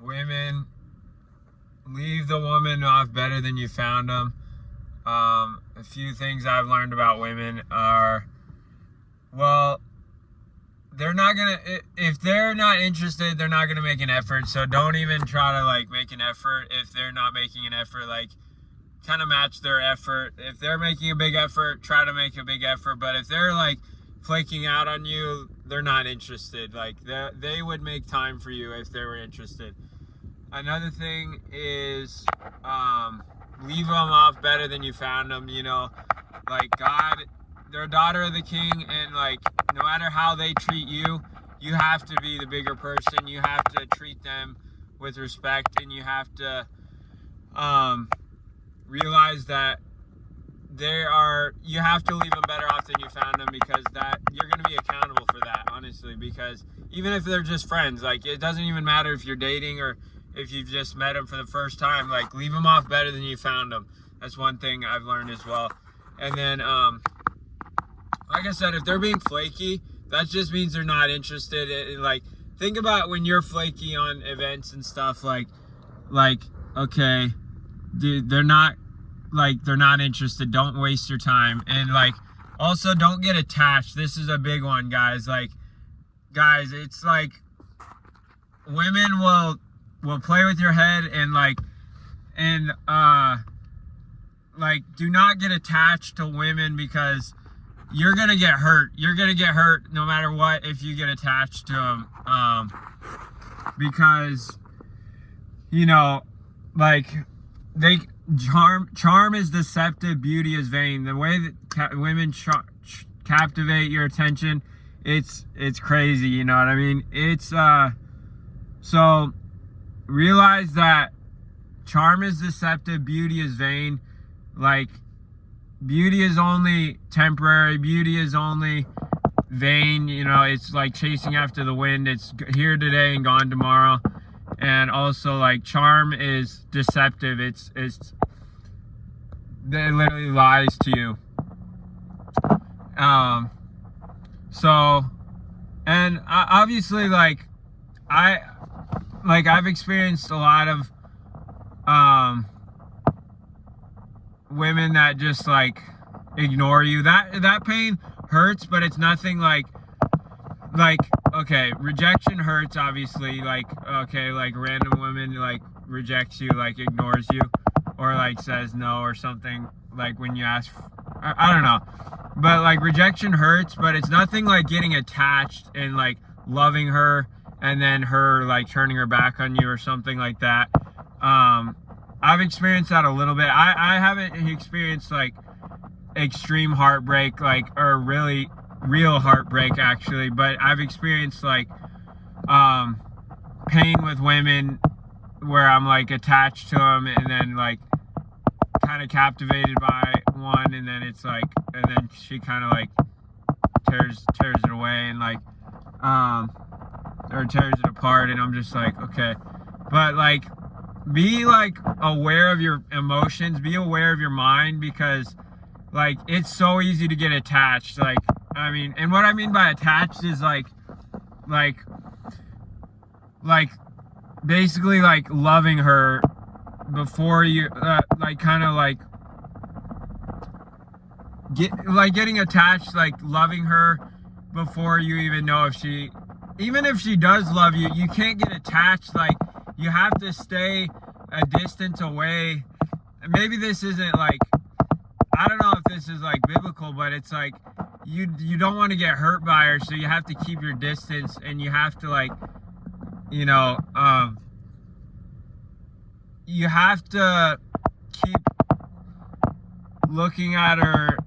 women, leave the woman off better than you found them. A few things I've learned about women are, well, they're not gonna, if they're not interested, they're not gonna make an effort. So don't even try to like make an effort if they're not making an effort. Like, kind of match their effort. If they're making a big effort, try to make a big effort. But if they're like flaking out on you, they're not interested. Like, they would make time for you if they were interested. Another thing is, leave them off better than you found them. You know, like, God, they're a daughter of the king, and like, no matter how they treat you, you have to be the bigger person. You have to treat them with respect, and you have to realize that you have to leave them better off than you found them, because that you're going to be accountable for that, honestly. Because even if they're just friends, like, it doesn't even matter if you're dating or if you've just met them for the first time. Like, leave them off better than you found them. That's one thing I've learned as well. And then like I said, if they're being flaky, that just means they're not interested. Like, think about when you're flaky on events and stuff, like okay, dude, they're not interested. Don't waste your time. And like, also, don't get attached. This is a big one, guys. Like, guys, it's like, women will play with your head, and like, do not get attached to women, because you're gonna get hurt. You're gonna get hurt no matter what if you get attached to them. Because, you know, like, charm is deceptive, beauty is vain. The way that women captivate your attention, it's crazy. You know what I mean? It's so realize that charm is deceptive, beauty is vain. Like, beauty is only temporary. Beauty is only vain. You know, it's like chasing after the wind. It's here today and gone tomorrow. And also, like, charm is deceptive. It literally lies to you. So, and obviously, like, I've experienced a lot of women that just like ignore you. That pain hurts, but it's nothing like, okay, rejection hurts, obviously. Like, okay, like, random woman like rejects you, like ignores you, or like says no or something, like when you ask I don't know. But like, rejection hurts, but it's nothing like getting attached and like loving her and then her like turning her back on you or something like that. I've experienced that a little bit. I haven't experienced like extreme heartbreak, like, or really real heartbreak actually, but I've experienced like pain with women where I'm like attached to them, and then like kind of captivated by one, and then it's like, and then she kind of like tears it away, and like or tears it apart, and I'm just like, okay. But like, be like aware of your emotions, be aware of your mind, because like, it's so easy to get attached. Like, I mean, and what I mean by attached is like basically like loving her before you like, kind of like getting attached, like loving her before you even know if she does love you. You can't get attached. Like, you have to stay a distance away. Maybe this isn't like, I don't know if this is like biblical, but it's like, you don't want to get hurt by her, so you have to keep your distance, and you have to like, you know, you have to keep looking at her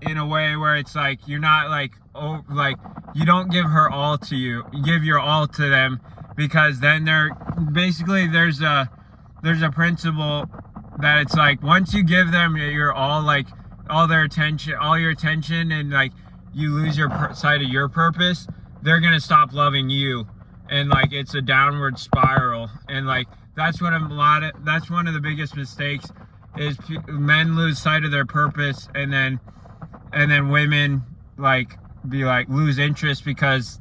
in a way where it's like, you're not like, oh, like, you don't give her all to you. You give your all to them, because then there's a principle that it's like, once you give them your all, like all your attention, and like you lose your sight of your purpose, they're gonna stop loving you, and like, it's a downward spiral. And like, that's one of the biggest mistakes, is men lose sight of their purpose, and then women like lose interest, because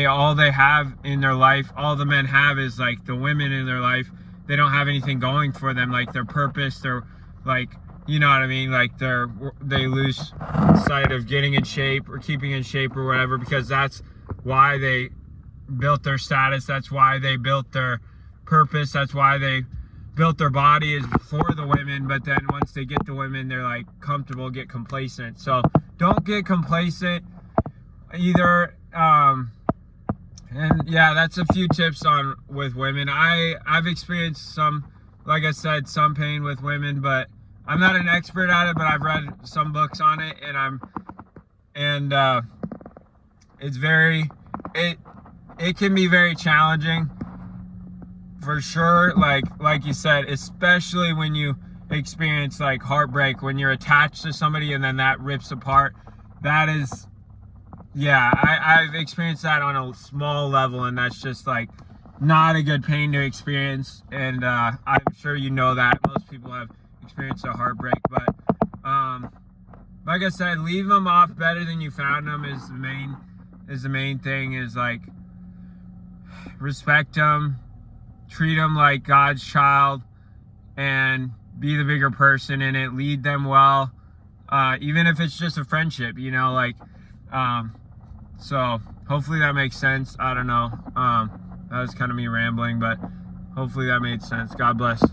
all they have in their life, all the men have is like the women in their life. They don't have anything going for them, like their purpose, their like, you know what I mean? Like they lose sight of getting in shape or keeping in shape or whatever, because that's why they built their status. That's why they built their purpose. That's why they built their body, is for the women. But then once they get the women, they're like comfortable, get complacent. So don't get complacent either. And yeah, that's a few tips on with women. I've experienced some, like I said, some pain with women, but I'm not an expert at it, but I've read some books on it, and it's it can be very challenging for sure. Like you said, especially when you experience like heartbreak, when you're attached to somebody and then that rips apart. That is, yeah, I've experienced that on a small level, and that's just like not a good pain to experience. And I'm sure you know that most people have experienced a heartbreak, but like I said, leave them off better than you found them is the main thing. Is like, respect them, treat them like God's child, and be the bigger person in it. Lead them well, even if it's just a friendship, you know, like so hopefully that makes sense. I don't know, that was kind of me rambling, but hopefully that made sense. God bless.